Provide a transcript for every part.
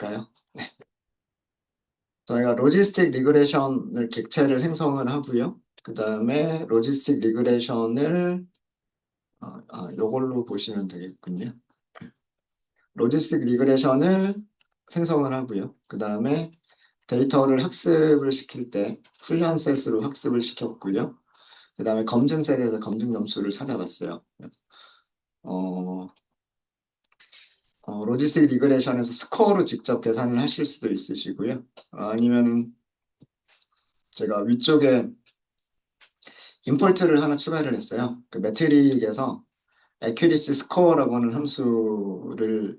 볼까요? 네. 저희가 로지스틱 리그레션을 객체를 생성을 하고요. 그 다음에 로지스틱 리그레션을 요걸로 보시면 되겠군요. 로지스틱 리그레션을 생성을 하고요. 그 다음에 데이터를 학습을 시킬 때 훈련셋으로 학습을 시켰고요. 그 다음에 검증셋에서 검증 점수를 찾아봤어요. 어, 로지스틱 리그레션에서 스코어로 직접 계산을 하실 수도 있으시고요. 아니면은 제가 위쪽에 임포트를 하나 추가를 했어요. 그 매트릭에서 accuracy score라고 하는 함수를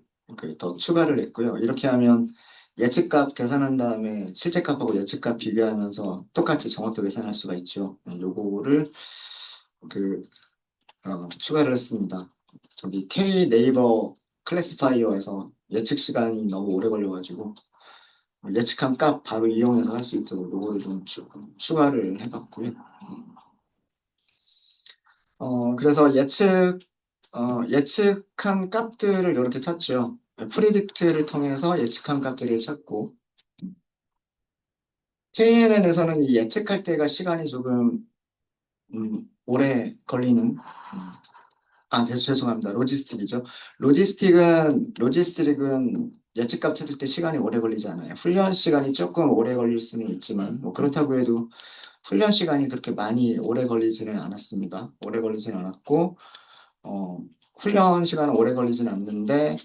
더 추가를 했고요. 이렇게 하면 예측값 계산한 다음에 실제값하고 예측값 비교하면서 똑같이 정확도 계산할 수가 있죠. 요거를 그 추가를 했습니다. 저기 K 네이버 클래시파이어에서 예측 시간이 너무 오래 걸려가지고 예측한 값 바로 이용해서 할 수 있도록 요거를 좀 추가를 해봤고요. 그래서 예측한 값들을 이렇게 찾죠. 프리딕트를 통해서 예측한 값들을 찾고, KNN에서는 이 예측할 때가 시간이 조금, 오래 걸리는, 죄송합니다. 로지스틱은 예측값 찾을 때 시간이 오래 걸리지 않아요. 훈련 시간이 조금 오래 걸릴 수는 있지만, 뭐 그렇다고 해도 훈련 시간이 그렇게 많이 오래 걸리지는 않았습니다. 오래 걸리지는 않았고, 어, 훈련 시간은 오래 걸리진 않는데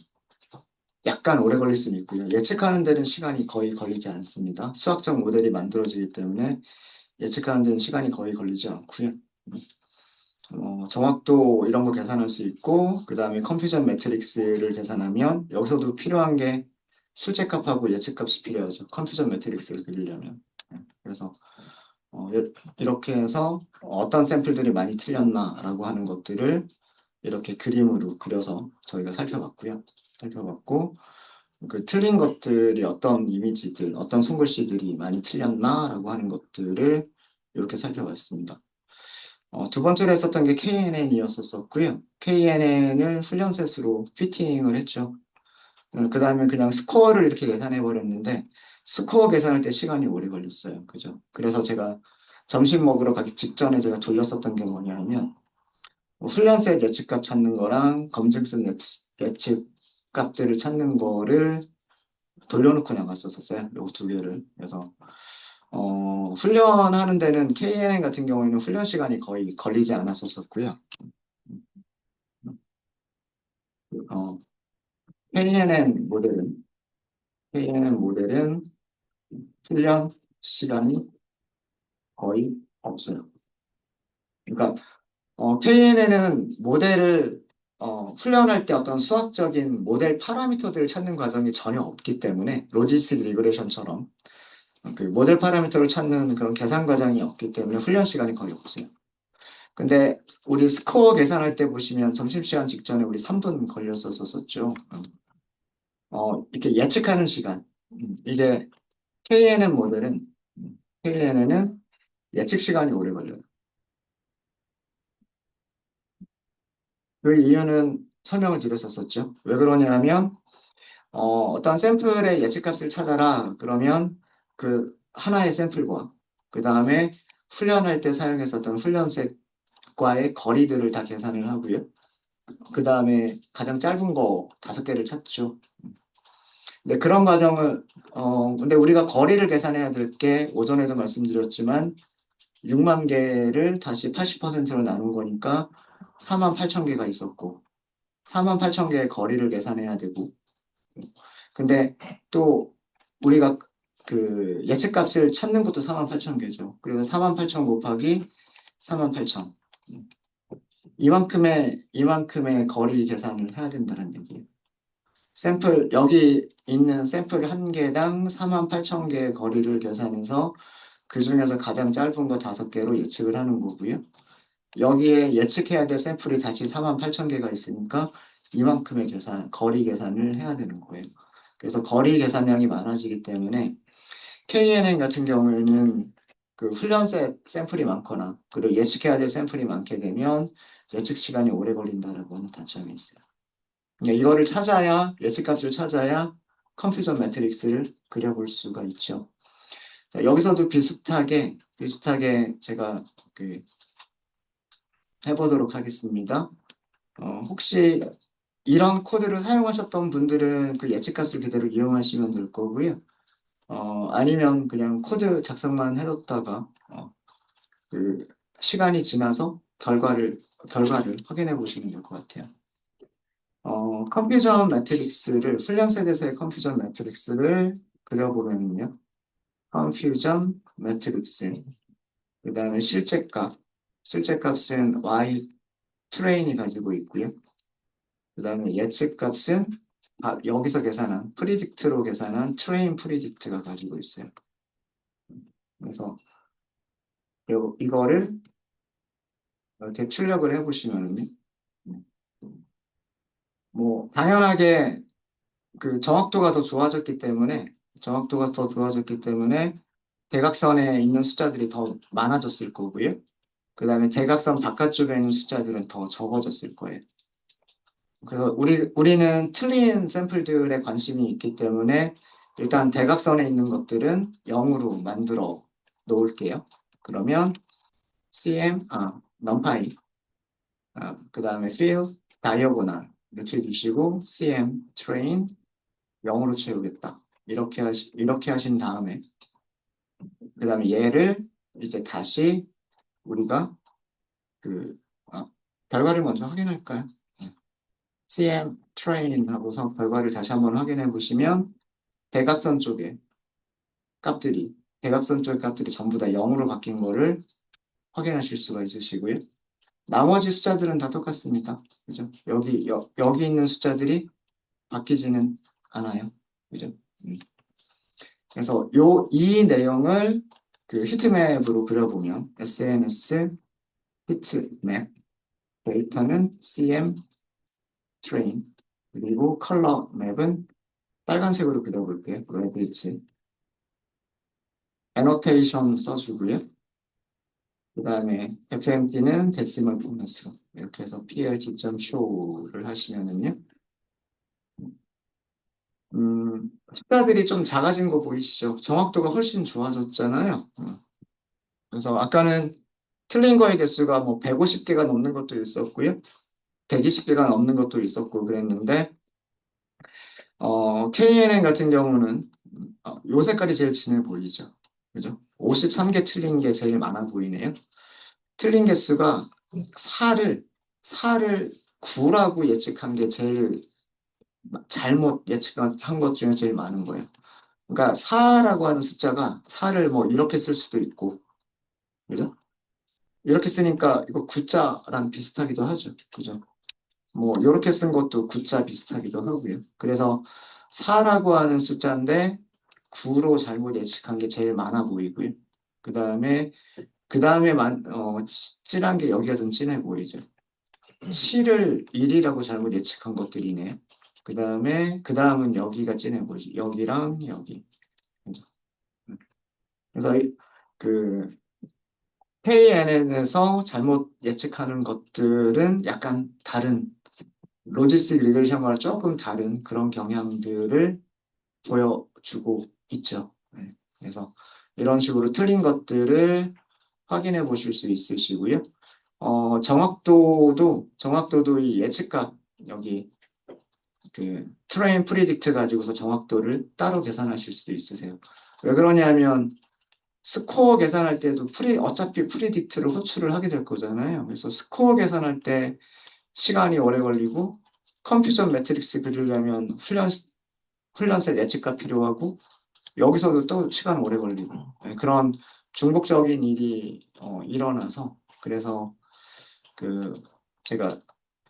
약간 오래 걸릴 수는 있고요. 예측하는 데는 시간이 거의 걸리지 않습니다. 수학적 모델이 만들어지기 때문에 예측하는 데는 시간이 거의 걸리지 않고요. 정확도 이런 거 계산할 수 있고 그 다음에 컨퓨전 매트릭스를 계산하면 여기서도 필요한 게 실제값하고 예측값이 필요하죠. 컨퓨전 매트릭스를 그리려면. 그래서 어, 예- 이렇게 해서 어떤 샘플들이 많이 틀렸나라고 하는 것들을 이렇게 그림으로 그려서 저희가 살펴봤고요. 살펴봤고, 그 틀린 것들이 어떤 이미지들, 어떤 손글씨들이 많이 틀렸나라고 하는 것들을 이렇게 살펴봤습니다. 두 번째로 했었던 게 KNN이었었고요. KNN을 훈련셋으로 피팅을 했죠. 그 다음에 그냥 스코어를 이렇게 계산해 버렸는데, 스코어 계산할 때 시간이 오래 걸렸어요. 그죠? 그래서 제가 점심 먹으러 가기 직전에 제가 돌렸었던 게 뭐냐면, 뭐 훈련세 예측값 찾는 거랑 검증세 예측 값들을 찾는 거를 돌려놓고 나갔었어요. 요 두 개를. 그래서 훈련하는 데는 KNN 같은 경우에는 훈련 시간이 거의 걸리지 않았었고요. 어, KNN 모델은 KNN 모델은 훈련 시간이 거의 없어요. 그러니까 KNN은 모델을 훈련할 때 어떤 수학적인 모델 파라미터들을 찾는 과정이 전혀 없기 때문에 로지스틱 리그레션처럼 그 모델 파라미터를 찾는 그런 계산 과정이 없기 때문에 훈련 시간이 거의 없어요. 근데 우리 스코어 계산할 때 보시면 점심시간 직전에 우리 3분 걸렸었었죠. 이렇게 예측하는 시간. 이게 KNN 모델은 KNN은 예측 시간이 오래 걸려요. 그 이유는 설명을 드렸었죠. 왜 그러냐면 어떤 샘플의 예측값을 찾아라. 그러면 그 하나의 샘플과 그 다음에 훈련할 때 사용했었던 훈련색과의 거리들을 다 계산을 하고요. 그 다음에 가장 짧은 거 5개를 찾죠. 근데 그런 과정을, 근데 우리가 거리를 계산해야 될 게 오전에도 말씀드렸지만 6만 개를 다시 80%로 나눈 거니까 4만 8천 개가 있었고 4만 8천 개의 거리를 계산해야 되고 근데 또 우리가 그 예측값을 찾는 것도 4만 8천 개죠. 그래서 4만 8천 곱하기 4만 8천. 이만큼의 거리 계산을 해야 된다는 얘기예요. 여기 있는 샘플 한 개당 4만 8천 개의 거리를 계산해서 그 중에서 가장 짧은 거 5개로 예측을 하는 거고요. 여기에 예측해야 될 샘플이 다시 4만 8천 개가 있으니까 이만큼의 거리 계산을 해야 되는 거예요. 그래서 거리 계산량이 많아지기 때문에 KNN 같은 경우에는 그 샘플이 많거나 그리고 예측해야 될 샘플이 많게 되면 예측 시간이 오래 걸린다라고 하는 단점이 있어요. 이거를 찾아야 예측값을 찾아야 컨퓨전 매트릭스를 그려볼 수가 있죠. 자, 여기서도 비슷하게 제가 그 해보도록 하겠습니다. 혹시 이런 코드를 사용하셨던 분들은 그 예측값을 그대로 이용하시면 될 거고요. 아니면 그냥 코드 작성만 해뒀다가 그 시간이 지나서 결과를 확인해 보시면 될 것 같아요. 컴퓨전 매트릭스를 훈련 세대에서의 컴퓨전 매트릭스를 그려보면요. 컴퓨전 매트릭스 그 다음에 실제값은 y 트레인이 가지고 있고요. 그 다음에 예측값은 여기서 계산한 프리딕트로 계산한 트레인 프리딕트가 가지고 있어요. 그래서 이거를 이렇게 출력을 해보시면요. 뭐 당연하게 그 정확도가 더 좋아졌기 때문에 대각선에 있는 숫자들이 더 많아졌을 거고요. 그 다음에 대각선 바깥쪽에 있는 숫자들은 더 적어졌을 거예요. 그래서 우리는 틀린 샘플들에 관심이 있기 때문에 일단 대각선에 있는 것들은 0으로 만들어 놓을게요. 그러면 numpy, 그 다음에 fill, diagonal 이렇게 주시고 train 0으로 채우겠다. 이렇게 하신 다음에 그 다음에 얘를 이제 다시 우리가 그 결과를 먼저 확인할까요? train 하고서 결과를 다시 한번 확인해 보시면 대각선 쪽에 대각선 쪽의 값들이 전부 다 0으로 바뀐 거를 확인하실 수가 있으시고요. 나머지 숫자들은 다 똑같습니다. 그죠? 여기 있는 숫자들이 바뀌지는 않아요. 그죠? 그래서 이 내용을 그 히트맵으로 그려보면 SNS 히트맵 데이터는 CM 트레인 그리고 컬러 맵은 빨간색으로 그려볼게요. 레빗 애노테이션 써주고요. 그 다음에 FMP는 데시멀 포맷으로 이렇게 해서 plt.show를 하시면은요. 숫자들이 좀 작아진 거 보이시죠? 정확도가 훨씬 좋아졌잖아요. 그래서 아까는 틀린 거의 개수가 뭐 150개가 넘는 것도 있었고요. 120개가 넘는 것도 있었고 그랬는데 KNN 같은 경우는 요 색깔이 제일 진해 보이죠. 그죠? 53개 틀린 게 제일 많아 보이네요. 틀린 개수가 4를 9라고 예측한 게 제일 잘못 예측한 것 중에 제일 많은 거예요. 그러니까 4라고 하는 숫자가 4를 뭐 이렇게 쓸 수도 있고, 그죠? 이렇게 쓰니까 이거 9자랑 비슷하기도 하죠. 그죠? 뭐 이렇게 쓴 것도 9자 비슷하기도 하고요. 그래서 4라고 하는 숫자인데 9로 잘못 예측한 게 제일 많아 보이고요. 그 다음에 진한 게 여기가 좀 진해 보이죠. 7을 1이라고 잘못 예측한 것들이네요. 그 다음은 여기가 진해 보이죠. 여기랑 여기. 그죠? 그래서 그 KNN에서 잘못 예측하는 것들은 약간 다른 로지스틱 리그레션과는 조금 다른 그런 경향들을 보여주고 있죠. 네. 그래서 이런 식으로 틀린 것들을 확인해 보실 수 있으시고요. 정확도도 이 예측값 여기 그 트레인 프리딕트 가지고서 정확도를 따로 계산하실 수도 있으세요. 왜 그러냐면 스코어 계산할 때도 어차피 프리딕트를 호출을 하게 될 거잖아요. 그래서 스코어 계산할 때 시간이 오래 걸리고 컴퓨전 매트릭스 그리려면 훈련세 예측값 필요하고 여기서도 또 시간 오래 걸리고 네, 그런 중복적인 일이 일어나서 그래서 그 제가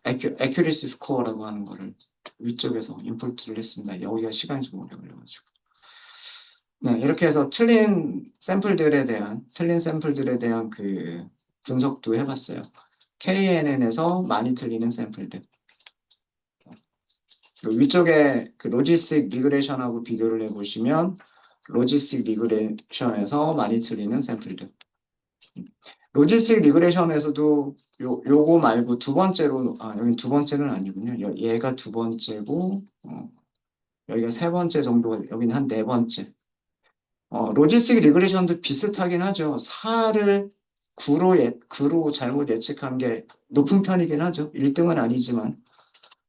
에큐리시 스코어라고 하는 거를 위쪽에서 임포트를 했습니다. 여기가 시간이 좀 오래 걸려가지고. 네, 이렇게 해서 틀린 샘플들에 대한 그 분석도 해봤어요. KNN에서 많이 틀리는 샘플들. 그리고 위쪽에 그 로지스틱 리그레션하고 비교를 해보시면 로지스틱 리그레션에서 많이 틀리는 샘플들. 로지스틱 리그레션에서도 요거 말고 두 번째로, 여기 두 번째는 아니군요. 얘가 두 번째고, 여기가 세 번째 정도가, 여기는 한 네 번째. 로지스틱 리그레션도 비슷하긴 하죠. 4를 9로 잘못 예측한 게 높은 편이긴 하죠. 1등은 아니지만,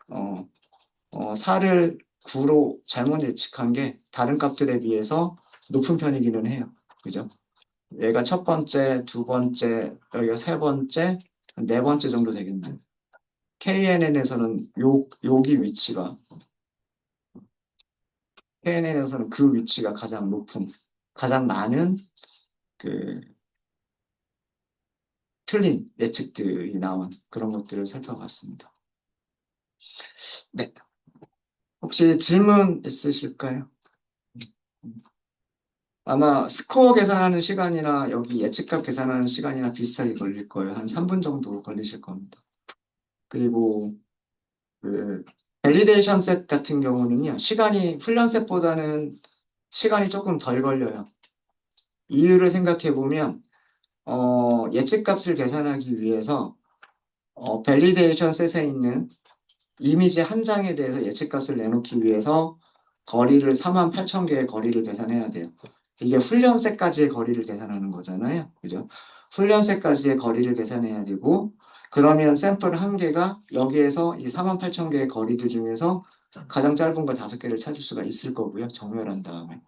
어, 4를 9로 잘못 예측한 게 다른 값들에 비해서 높은 편이기는 해요. 그죠? 얘가 첫 번째, 두 번째, 여기가 세 번째, 네 번째 정도 되겠네. KNN에서는 여기 위치가, KNN에서는 그 위치가 가장 높은, 가장 많은 그 틀린 예측들이 나온 그런 것들을 살펴봤습니다. 네. 혹시 질문 있으실까요? 아마 스코어 계산하는 시간이나 여기 예측값 계산하는 시간이나 비슷하게 걸릴 거예요. 한 3분 정도 걸리실 겁니다. 그리고 그 밸리데이션 셋 같은 경우는요. 시간이 훈련 셋보다는 시간이 조금 덜 걸려요. 이유를 생각해 보면 예측값을 계산하기 위해서 밸리데이션 셋에 있는 이미지 한 장에 대해서 예측값을 내놓기 위해서 거리를 48,000개의 거리를 계산해야 돼요. 이게 훈련세까지의 거리를 계산하는 거잖아요. 그죠? 훈련세까지의 거리를 계산해야 되고 그러면 샘플 한 개가 여기에서 이 48,000개의 거리들 중에서 가장 짧은 거 5개를 찾을 수가 있을 거고요. 정렬한 다음에.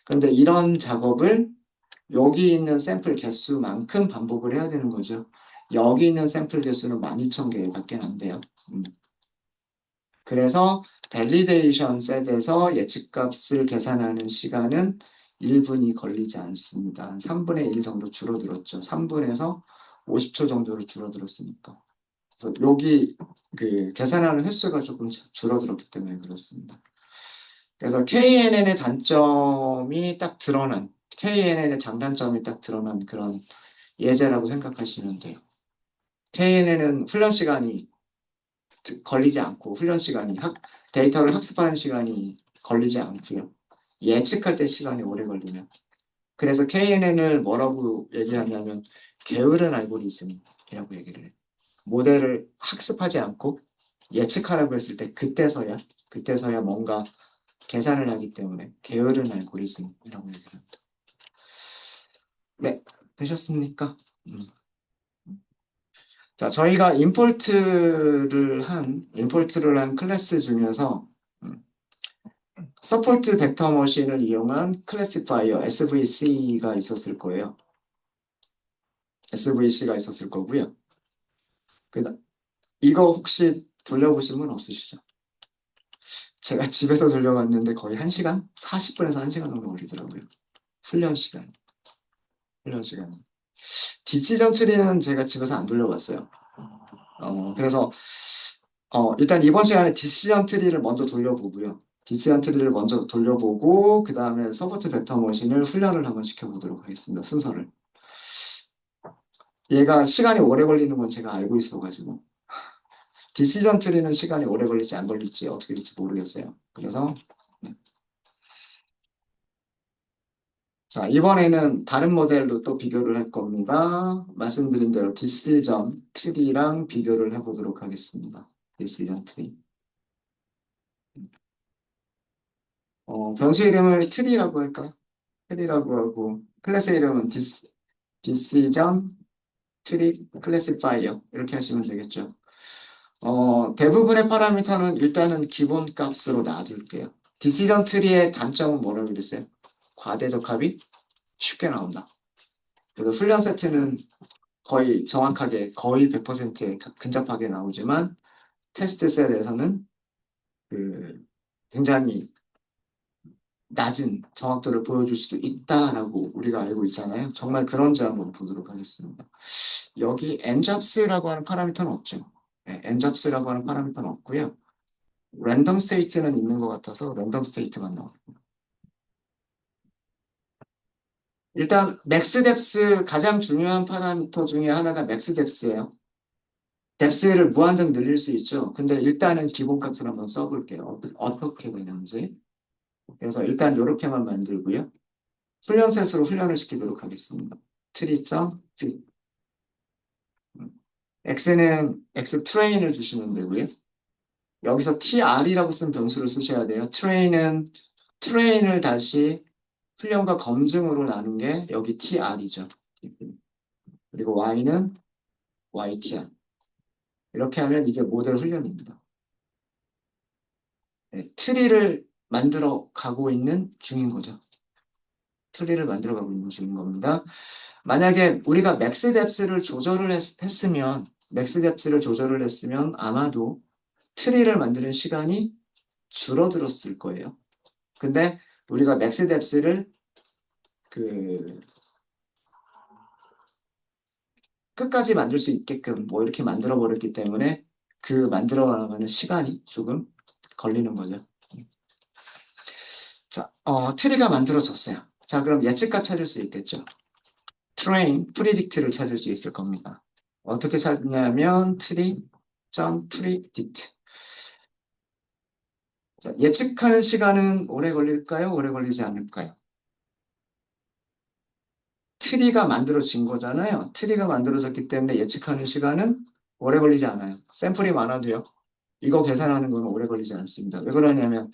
그런데 이런 작업을 여기 있는 샘플 개수만큼 반복을 해야 되는 거죠. 여기 있는 샘플 개수는 12,000개밖에 안 돼요. 음. 그래서 밸리데이션 셋에서 예측값을 계산하는 시간은 1분이 걸리지 않습니다. 한 3분의 1 정도 줄어들었죠. 3분에서 50초 정도로 줄어들었으니까. 그래서 여기 그 계산하는 횟수가 조금 줄어들었기 때문에 그렇습니다. 그래서 KNN의 단점이 딱 드러난, KNN의 장단점이 딱 드러난 그런 예제라고 생각하시면 돼요. KNN은 훈련 시간이 걸리지 않고 훈련 시간이 데이터를 학습하는 시간이 걸리지 않고요. 예측할 때 시간이 오래 걸리면. 그래서 KNN을 뭐라고 얘기하냐면 게으른 알고리즘이라고 얘기를 해요. 모델을 학습하지 않고 예측하라고 했을 때 그때서야 뭔가 계산을 하기 때문에 게으른 알고리즘이라고 얘기를 합니다. 네, 되셨습니까? 음. 자, 저희가 임포트를 한 클래스 중에서 서포트 벡터 머신을 이용한 클래시파이어 SVC가 있었을 거예요. SVC가 있었을 거고요. 그 이거 혹시 돌려보신 분 없으시죠? 제가 집에서 돌려봤는데 거의 1시간? 40분에서 1시간 정도 걸리더라고요. 훈련 시간. 훈련 시간. 디시전 트리는 제가 집에서 안 돌려봤어요. 그래서 일단 이번 시간에 디시전 트리를 먼저 돌려보고요. 디시전 트리를 먼저 돌려보고 그 다음에 서포트 벡터 머신을 훈련을 한번 시켜보도록 하겠습니다. 순서를. 얘가 시간이 오래 걸리는 건 제가 알고 있어가지고 디시전 트리는 시간이 오래 걸릴지 안 걸릴지 어떻게 될지 모르겠어요. 그래서 네. 자, 이번에는 다른 모델로 또 비교를 할 겁니다. 말씀드린 대로 디시전 트리랑 비교를 해보도록 하겠습니다. 디시전 트리. 변수 이름을 트리라고 할까요? 트리라고 하고 클래스 이름은 디시전 트리 클래시파이어 이렇게 하시면 되겠죠. 대부분의 파라미터는 일단은 기본 값으로 놔둘게요. 디시전 트리의 단점은 뭐라고 그랬어요? 과대적 합이 쉽게 나온다. 그래서 훈련 세트는 거의 정확하게 거의 100%에 근접하게 나오지만 테스트 셋에서는 그 굉장히 낮은 정확도를 보여줄 수도 있다라고 우리가 알고 있잖아요. 정말 그런지 한번 보도록 하겠습니다. 여기 n잡스라고 하는 파라미터는 없죠. 네, n잡스라고 하는 파라미터는 없고요. 랜덤 스테이트는 있는 것 같아서 랜덤 스테이트만 나와요. 일단 맥스 뎁스 가장 중요한 파라미터 중에 하나가 맥스 뎁스예요. 뎁스를 무한정 늘릴 수 있죠. 근데 일단은 기본값을 한번 써볼게요. 어떻게 되는지. 그래서 일단 이렇게만 만들고요. 훈련셋으로 훈련을 시키도록 하겠습니다. 트리.fit. x는 x 트레인을 주시면 되고요. 여기서 tr이라고 쓴 변수를 쓰셔야 돼요. 트레인을 다시 훈련과 검증으로 나눈 게 여기 tr이죠. 그리고 y는 ytr. 이렇게 하면 이게 모델 훈련입니다. 네, 트리를 만들어 가고 있는 중인 거죠. 트리를 만들어 가고 있는 중인 겁니다. 만약에 우리가 맥스 뎁스를 조절을 했으면 아마도 트리를 만드는 시간이 줄어들었을 거예요. 근데 우리가 맥스 뎁스를 그 끝까지 만들 수 있게끔 뭐 이렇게 만들어 버렸기 때문에 그 만들어 나가는 시간이 조금 걸리는 거죠. 자, 트리가 만들어졌어요. 자, 그럼 예측값 찾을 수 있겠죠. predict를 찾을 수 있을 겁니다. 어떻게 찾냐면 tree.predict. 자, 예측하는 시간은 오래 걸릴까요? 오래 걸리지 않을까요? 트리가 만들어진 거잖아요. 트리가 만들어졌기 때문에 예측하는 시간은 오래 걸리지 않아요. 샘플이 많아도요. 이거 계산하는 건 오래 걸리지 않습니다. 왜 그러냐면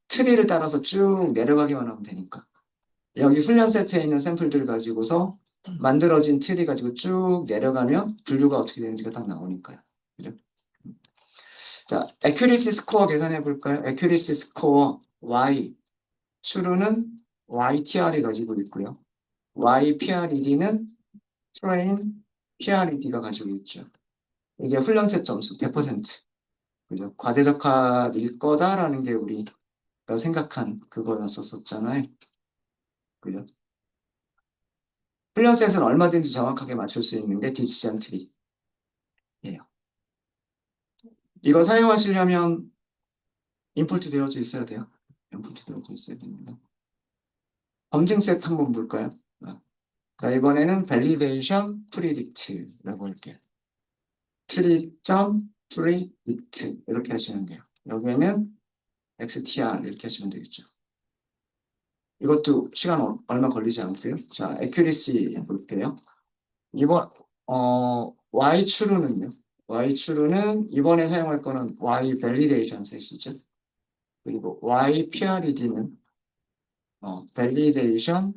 트리를 따라서 쭉 내려가기만 하면 되니까. 여기 훈련 세트에 있는 샘플들 가지고서 만들어진 트리 가지고 쭉 내려가면 분류가 어떻게 되는지가 딱 나오니까요. 그죠? 자, accuracy 스코어 계산해 볼까요? accuracy 스코어 Y 추루는 YTR이 가지고 있고요. YPRED는 train PRED가 가지고 있죠. 이게 훈련세 점수 100%. 그죠? 과대적합일 거다라는 게 우리가 생각한 그거였었잖아요. 그죠? 훈련셋은 얼마든지 정확하게 맞출 수 있는 게 디시전 트리예요. 이거 사용하시려면 임포트 되어져 있어야 돼요. 임포트 되어져 있어야 됩니다. 검증 세트 한번 볼까요? 자, 이번에는 validation predict라고 할게요. tree.predict 이렇게 하시면 돼요. 여기에는 xtr 이렇게 하시면 되겠죠. 이것도 시간 얼마 걸리지 않고요. 자, accuracy 볼게요. 이번 y-true는요. y-true는 이번에 사용할 거는 y validation 셋이죠. 그리고 y PRED는 validation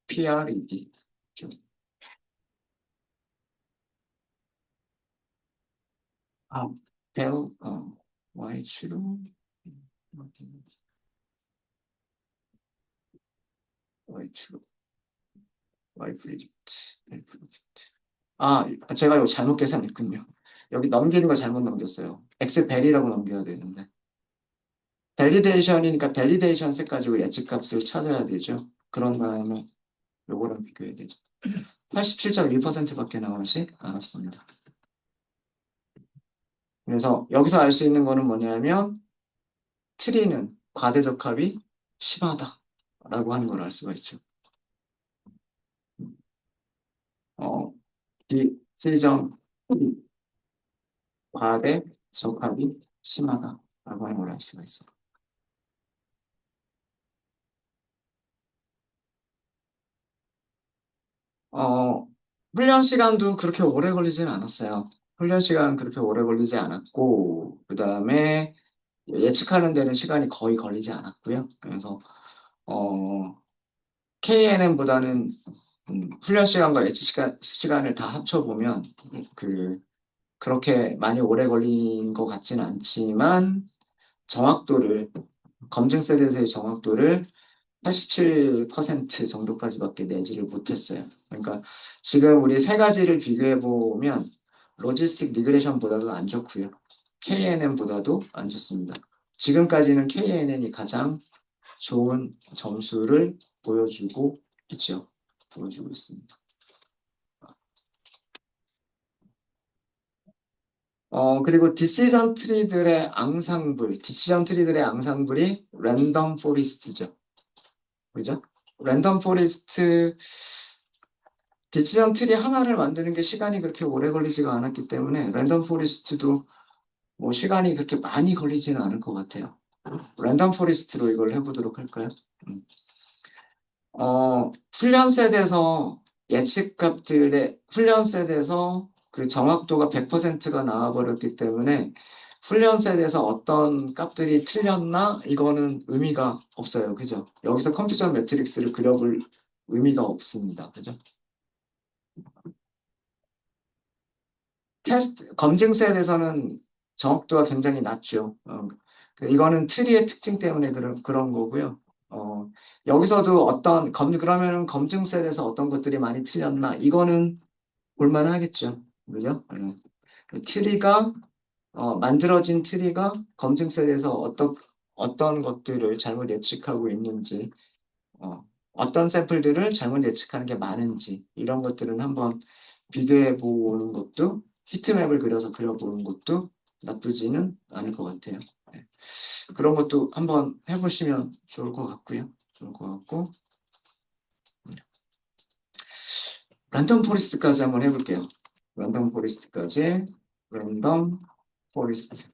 PRED. 아, 벨, y-true, y-true, y-predict, y-predict. 아, 제가 이거 잘못 계산했군요. 여기 넘기는 거 잘못 넘겼어요. x벨이라고 넘겨야 되는데. 밸리데이션이니까 밸리데이션 셋 가지고 예측값을 찾아야 되죠. 그런 다음에 요거랑 비교해야 되죠. 87.1%밖에 나오지 않았습니다. 그래서 여기서 알 수 있는 거는 뭐냐면 트리는 과대적합이 심하다라고 하는 걸 알 수가 있죠. 어, 디시전 과대적합이 심하다라고 하는 걸 알 수가 있어요. 어, 훈련 시간도 그렇게 오래 걸리지는 않았어요. 훈련 시간 그렇게 오래 걸리지 않았고, 그 다음에 예측하는 데는 시간이 거의 걸리지 않았고요. 그래서, KNN보다는 훈련 시간과 시간을 다 합쳐보면, 그렇게 많이 오래 걸린 것 같지는 않지만, 정확도를, 검증 세대에서의 정확도를 87% 정도까지밖에 내지를 못했어요. 그러니까 지금 우리 세 가지를 비교해 보면 로지스틱 리그레션보다도 안 좋고요. KNN보다도 안 좋습니다. 지금까지는 KNN이 가장 좋은 점수를 보여주고 있죠. 보여주고 있습니다. 그리고 디시전 트리들의 앙상블이 랜덤 포리스트죠. 그죠? 랜덤 포리스트 디시전 트리 하나를 만드는 게 시간이 그렇게 오래 걸리지가 않았기 때문에 랜덤 포리스트도 뭐 시간이 그렇게 많이 걸리지는 않을 것 같아요. 랜덤 포리스트로 이걸 해보도록 할까요? 음. 훈련 셋에서 그 정확도가 100%가 나와버렸기 때문에 훈련셋에 대해서 어떤 값들이 틀렸나? 이거는 의미가 없어요. 그죠? 여기서 컴퓨전 매트릭스를 그려볼 의미가 없습니다. 그죠? 검증세에 대해서는 정확도가 굉장히 낮죠. 이거는 트리의 특징 때문에 그런 거고요. 어, 여기서도 그러면은 검증세에 대해서 어떤 것들이 많이 틀렸나? 이거는 볼만하겠죠. 그죠? 예. 그 만들어진 트리가 검증세에 대해서 어떤 것들을 잘못 예측하고 있는지, 어떤 샘플들을 잘못 예측하는 게 많은지, 이런 것들은 한번 비교해 보는 것도, 히트맵을 그려서 그려보는 것도 나쁘지는 않을 것 같아요. 네. 그런 것도 한번 해보시면 좋을 것 같고요. 좋을 것 같고, 랜덤 포리스트까지 한번 해볼게요. 랜덤 포리스트까지, 랜덤 포리스트.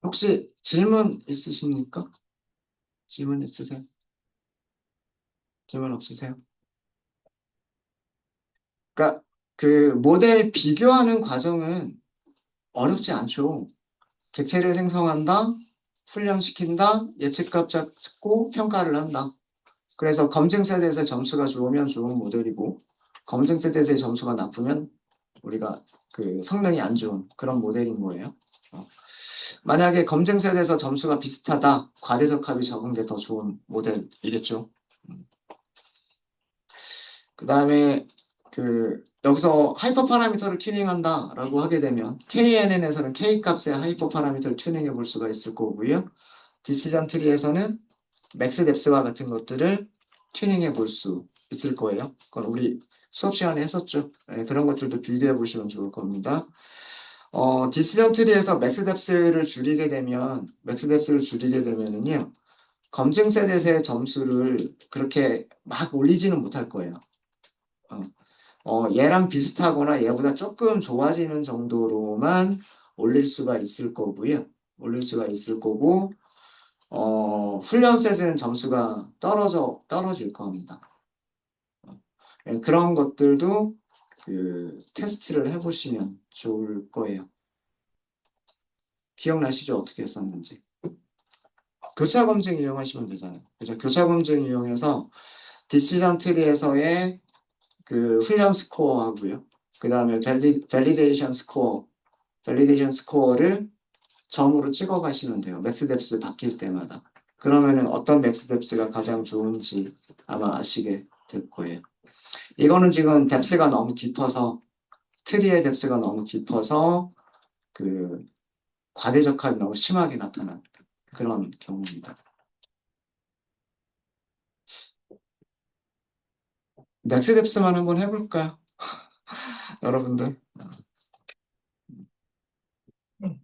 혹시 질문 있으십니까? 질문 있으세요? 질문 없으세요? 그러니까 그 모델 비교하는 과정은 어렵지 않죠. 객체를 생성한다, 훈련시킨다, 예측값 잡고 평가를 한다. 그래서 검증 세대에서 점수가 좋으면 좋은 모델이고, 검증 세대에서의 점수가 나쁘면 우리가 그 성능이 안 좋은 그런 모델인 거예요. 어. 만약에 검증 세대에서 점수가 비슷하다, 과대적 합이 적은 게 더 좋은 모델이겠죠. 그 다음에 여기서 하이퍼 파라미터를 튜닝한다라고 하게 되면 KNN에서는 K 값의 하이퍼 파라미터를 튜닝해 볼 수가 있을 거고요. 디시전 트리에서는 맥스 뎁스와 같은 것들을 튜닝해 볼 수 있을 거예요. 그건 우리 수업 시간에 했었죠. 네, 그런 것들도 비교해 보시면 좋을 겁니다. 디시전 트리에서 맥스 뎁스를 줄이게 되면은요, 검증 셋의 점수를 그렇게 막 올리지는 못할 거예요. 어, 얘랑 비슷하거나 얘보다 조금 좋아지는 정도로만 올릴 수가 있을 거고요. 올릴 수가 있을 거고, 훈련셋은 점수가 떨어질 겁니다. 그런 것들도 테스트를 해보시면 좋을 거예요. 기억나시죠? 어떻게 했었는지. 교차 검증 이용하시면 되잖아요. 그죠? 교차 검증 이용해서 디시전 트리에서의 그 훈련 스코어하고요. 그 다음에 밸리데이션 스코어를 점으로 찍어 가시면 돼요. 맥스 뎁스 바뀔 때마다. 그러면은 어떤 맥스 뎁스가 가장 좋은지 아마 아시게 될 거예요. 이거는 지금 뎁스가 너무 깊어서 트리의 뎁스가 너무 깊어서 그 과대적합이 너무 심하게 나타난 그런 경우입니다. 맥스 뎁스만 한번 해볼까요? 여러분들.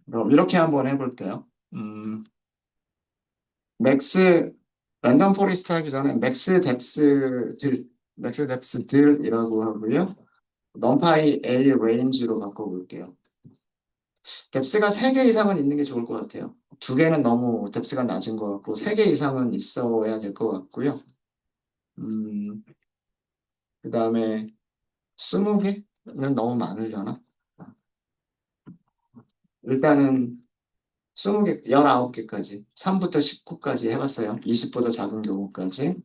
그럼 이렇게 한번 해볼게요. 맥스 랜덤 포리스트 하기 전에 맥스 뎁스들이라고 하고요. 넘파이 A 레인지로 바꿔볼게요. 뎁스가 3개 이상은 있는 게 좋을 것 같아요. 2개는 너무 뎁스가 낮은 것 같고 3개 이상은 있어야 될 것 같고요. 음, 그 다음에 20개는 너무 많으려나? 일단은 20개, 19개까지, 3부터 19까지 해봤어요. 20보다 작은 경우까지.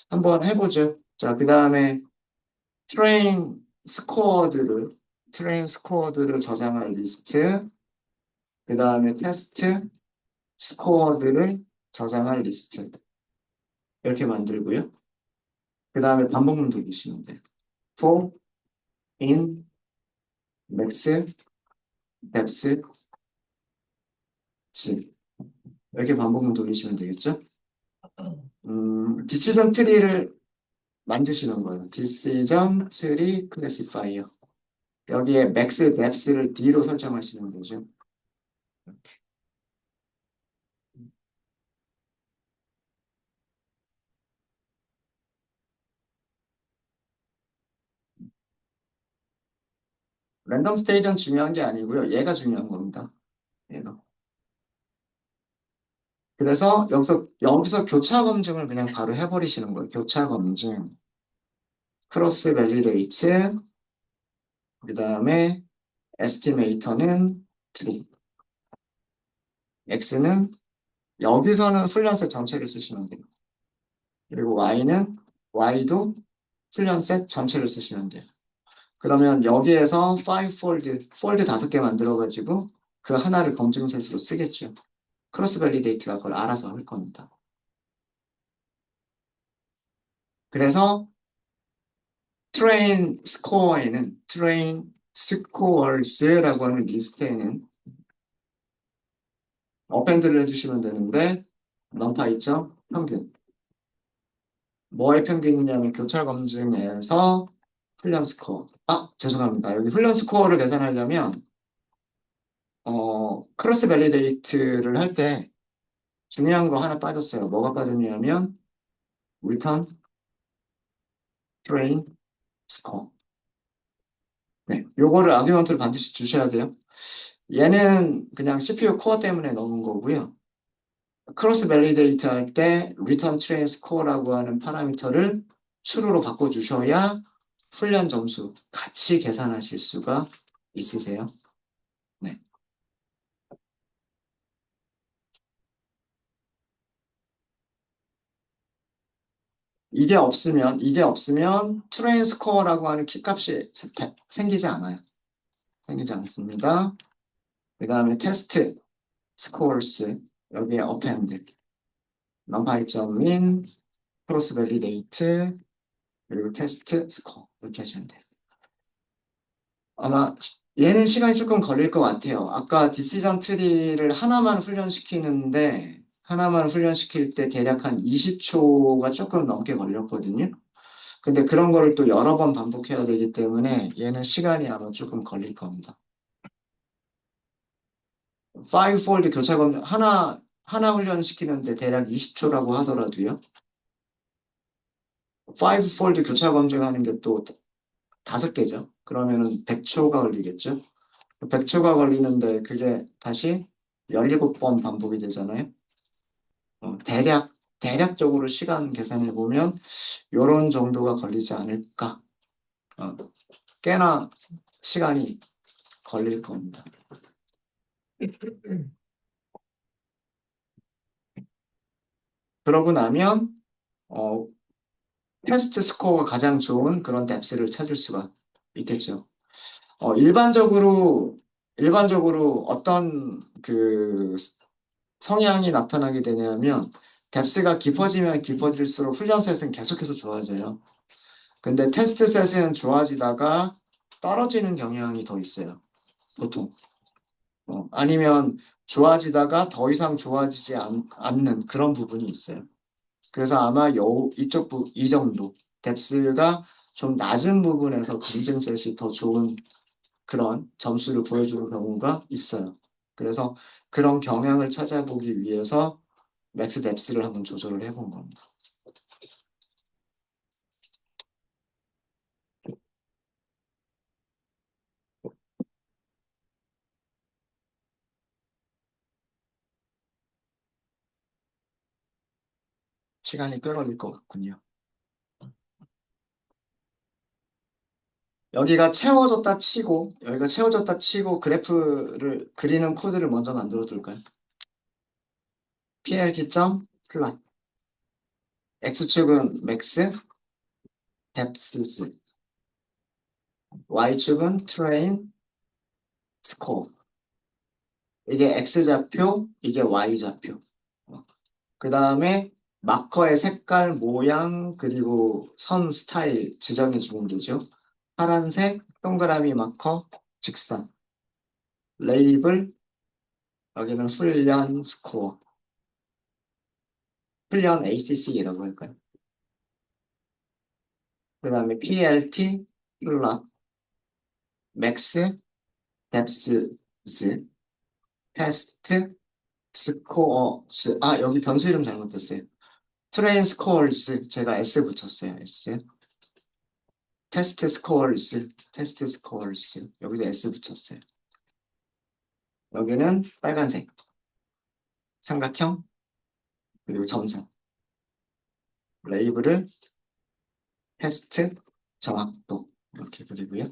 한번 해보죠. 자, 그 다음에 트레인 스코어들을, 트레인 스코어들을 저장할 리스트, 그 다음에 테스트 스코어들을 저장할 리스트. 이렇게 만들고요. 그 다음에 반복문 돌리시면 돼요. for, in, max, depth, 지. 이렇게 반복문 돌리시면 되겠죠? 디시전 트리를 만드시는 거예요. 디시전 트리 클래시파이어. 여기에 max, depth를 D로 설정하시는 거죠. 랜덤 스테이지는 중요한 게 아니고요. 얘가 중요한 겁니다. 얘가. 그래서 여기서 교차 검증을 그냥 바로 해버리시는 거예요. 교차 검증. 크로스 밸리데이트. 그 다음에 에스티메이터는 tree. x는 여기서는 훈련셋 전체를 쓰시면 돼요. 그리고 y도 훈련셋 전체를 쓰시면 돼요. 그러면 여기에서 5폴드, 폴드 5개 만들어가지고 그 하나를 검증셋으로 쓰겠죠. 크로스 밸리데이트가 그걸 알아서 할 겁니다. 그래서 트레인 스코어스라고 하는 리스트에는 어펜드를 해주시면 되는데 넘파 있죠? 평균. 뭐의 평균이냐면 교차 검증에서 훈련 스코어. 아, 죄송합니다. 여기 훈련 스코어를 계산하려면 크로스 밸리데이트를 할 때 중요한 거 하나 빠졌어요. 뭐가 빠졌냐면 리턴 트레인 스코어. 네, 요거를 아규먼트를 반드시 주셔야 돼요. 얘는 그냥 CPU 코어 때문에 넣은 거고요. 크로스 밸리데이트 할 때 리턴 트레인 스코어라고 하는 파라미터를 true로 바꿔주셔야 훈련 점수 같이 계산하실 수가 있으세요. 네. 이게 없으면 트레인 스코어라고 하는 키값이 생기지 않아요. 생기지 않습니다. 그 다음에 테스트 스코어스 여기에 append numPy.min 크로스 밸리데이트 그리고 테스트 스코어 이렇게 하시면 돼요. 아마 얘는 시간이 조금 걸릴 것 같아요. 아까 디시전 트리를 하나만 훈련시킬 때 대략 한 20초가 조금 넘게 걸렸거든요. 근데 그런 거를 또 여러 번 반복해야 되기 때문에 얘는 시간이 아마 조금 걸릴 겁니다. 5폴드 교차 검증 하나 훈련시키는데 대략 20초라고 하더라도요. 5폴드 교차 검증하는 게 또 5개죠. 그러면은 100초가 걸리겠죠. 100초가 걸리는데 그게 다시 17번 반복이 되잖아요. 대략적으로 시간 계산해 보면 요런 정도가 걸리지 않을까. 어, 꽤나 시간이 걸릴 겁니다. 그러고 나면 어, 테스트 스코어가 가장 좋은 그런 뎁스를 찾을 수가 있겠죠. 일반적으로 어떤 그 성향이 나타나게 되냐면 뎁스가 깊어지면 깊어질수록 훈련셋은 계속해서 좋아져요. 근데 테스트 셋은 좋아지다가 떨어지는 경향이 더 있어요. 보통. 아니면 좋아지다가 더 이상 좋아지지 않는 그런 부분이 있어요. 그래서 아마 이 정도 뎁스가 좀 낮은 부분에서 검증셋이 더 좋은 그런 점수를 보여주는 경우가 있어요. 그래서 그런 경향을 찾아보기 위해서 맥스 뎁스를 한번 조절을 해본 겁니다. 시간이 꽤 걸릴 것 같군요. 여기가 채워졌다 치고 그래프를 그리는 코드를 먼저 만들어 둘까요? plt.plot x축은 max depths y축은 train score 이게 x좌표 이게 y좌표 그 다음에 마커의 색깔 모양 그리고 선 스타일 지정해 주면 되죠. 파란색 동그라미 마커 직선 레이블 여기는 훈련 스코어 훈련 ACC라고 할까요? 그 다음에 PLT 플롯 맥스 뎁스 테스트 스코어스 여기 변수 이름 잘못됐어요. 트레인 스코어스 제가 S 붙였어요. S 테스트 스코어스 여기도 S 붙였어요. 여기는 빨간색 삼각형 그리고 점선 레이블을 테스트 정확도 이렇게 그리고요.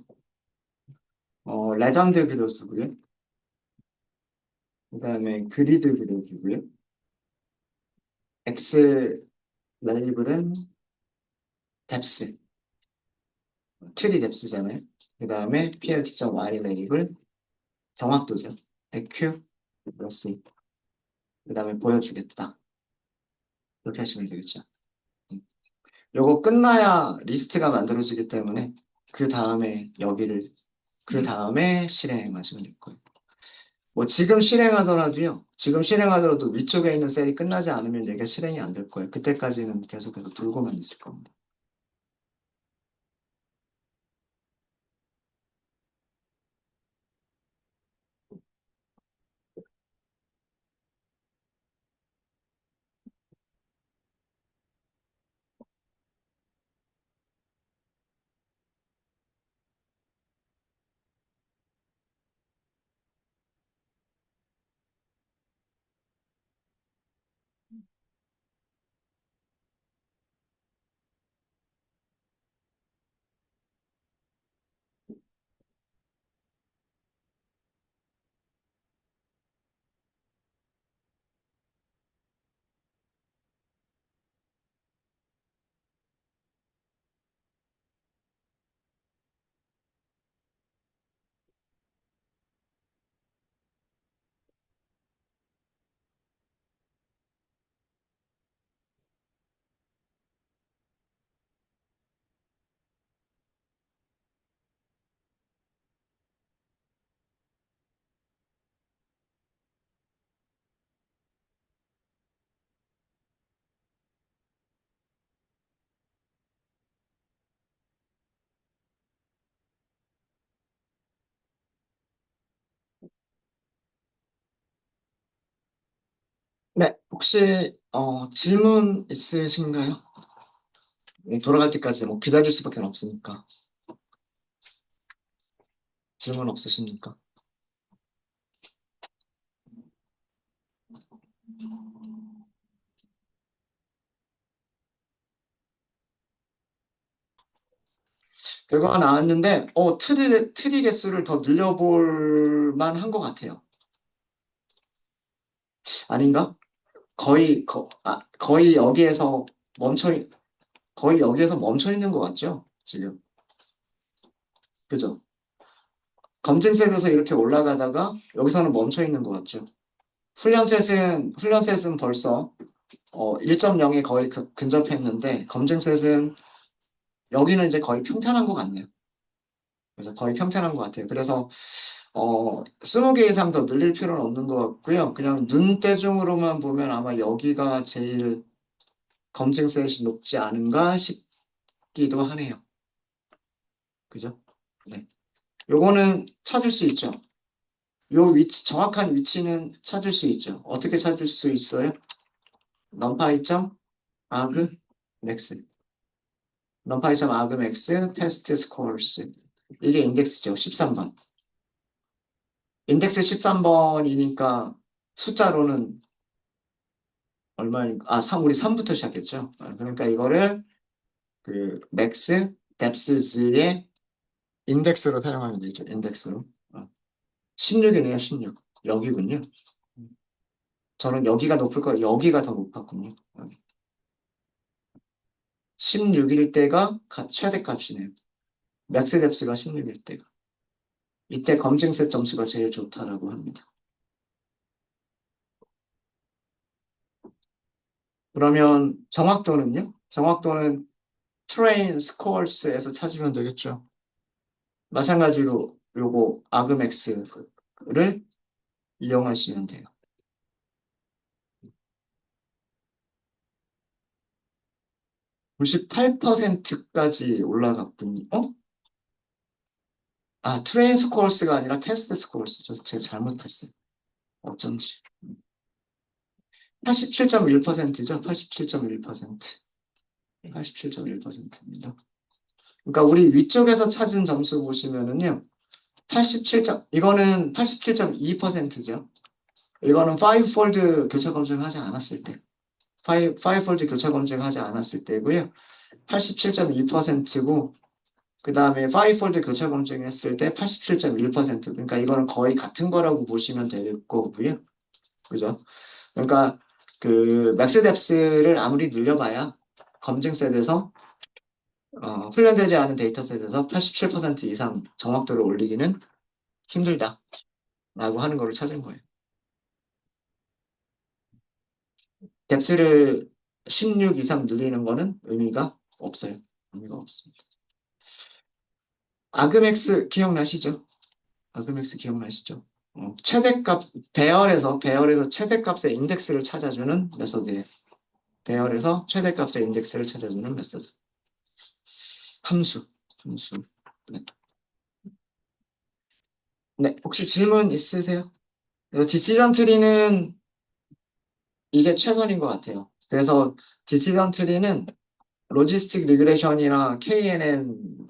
레전드 그려주고요. 그 다음에 그리드 그려주고요. X 레이블은 뎁스, 트리 뎁스잖아요. 그 다음에 plt.y 레이블 정확도죠. EQ 플러스 그 다음에 보여주겠다. 이렇게 하시면 되겠죠. 음. 요거 끝나야 리스트가 만들어지기 때문에 그 다음에 여기를 그 다음에 실행하시면 될 거예요. 뭐 지금 실행하더라도 위쪽에 있는 셀이 끝나지 않으면 얘가 실행이 안 될 거예요. 그때까지는 계속해서 돌고만 있을 겁니다. 네, 혹시 질문 있으신가요? 돌아갈 때까지 뭐 기다릴 수밖에 없으니까 질문 없으십니까? 결과가 나왔는데 트리 개수를 더 늘려볼 만한 것 같아요. 아닌가? 거의 여기에서 멈춰 거의 여기에서 멈춰 있는 것 같죠? 지금 그죠? 검증셋에서 이렇게 올라가다가 여기서는 멈춰 있는 것 같죠? 훈련셋은 벌써 1.0에 거의 근접했는데 검증셋은 여기는 이제 거의 평탄한 것 같네요. 그래서 거의 평탄한 것 같아요. 그래서 20개 이상 더 늘릴 필요는 없는 것 같고요. 그냥 눈대중으로만 보면 아마 여기가 제일 검증셋이 높지 않은가 싶기도 하네요. 그죠? 네. 요거는 찾을 수 있죠. 요 위치, 정확한 위치는 찾을 수 있죠. 어떻게 찾을 수 있어요? numPy 점 arg max. numPy 점 arg max test scores. 이게 인덱스죠. 13번. 인덱스 13번이니까 숫자로는 얼마인가? 우리 3부터 시작했죠. 그러니까 이거를 그 max depths의 인덱스로 사용하면 되죠. 인덱스로. 16이네요, 16. 여기군요. 저는 여기가 높을 거, 여기가 더 높았군요. 16일 때가 최대값이네요. 맥스 뎁스가 16일 때가. 이때 검증세 점수가 제일 좋다라고 합니다. 그러면 정확도는요? 정확도는 트레인 스코어스에서 찾으면 되겠죠. 마찬가지로 요거 아그맥스를 이용하시면 돼요. 98%까지 올라갔군요. 트레인 스코어스가 아니라 테스트 스코어스죠. 제가 잘못했어요. 어쩐지. 87.1%죠. 87.1%. 87.1%입니다. 그러니까 우리 위쪽에서 찾은 점수 보시면은요. 이거는 87.2%죠. 이거는 5폴드 교차 검증하지 않았을 때. 5폴드 교차 검증하지 않았을 때고요. 87.2%고 그 다음에 파이폴드 교차 검증했을 때 87.1%. 그러니까 이거는 거의 같은 거라고 보시면 될 거고요. 그죠? 그러니까 그 맥스뎁스를 아무리 늘려봐야 검증셋에서 훈련되지 않은 데이터셋에서 87% 이상 정확도를 올리기는 힘들다라고 하는 거를 찾은 거예요. 뎁스를 16 이상 늘리는 거는 의미가 없어요. 의미가 없습니다. 아그맥스 기억나시죠? 아그맥스 기억나시죠? 최대값, 배열에서 최대값의 인덱스를 찾아주는 메서드예요. 배열에서 최대값의 인덱스를 찾아주는 메서드. 함수. 함수. 네. 네, 혹시 질문 있으세요? 그래서 디시전 트리는 이게 최선인 것 같아요. 그래서 디시전 트리는 로지스틱 리그레션이나 KNN과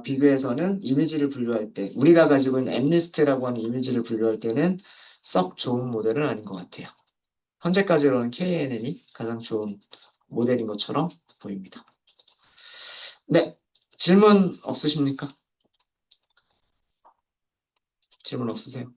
비교해서는 이미지를 분류할 때, 우리가 가지고 있는 엠리스트라고 하는 이미지를 분류할 때는 썩 좋은 모델은 아닌 것 같아요. 현재까지로는 KNN이 가장 좋은 모델인 것처럼 보입니다. 네, 질문 없으십니까? 질문 없으세요?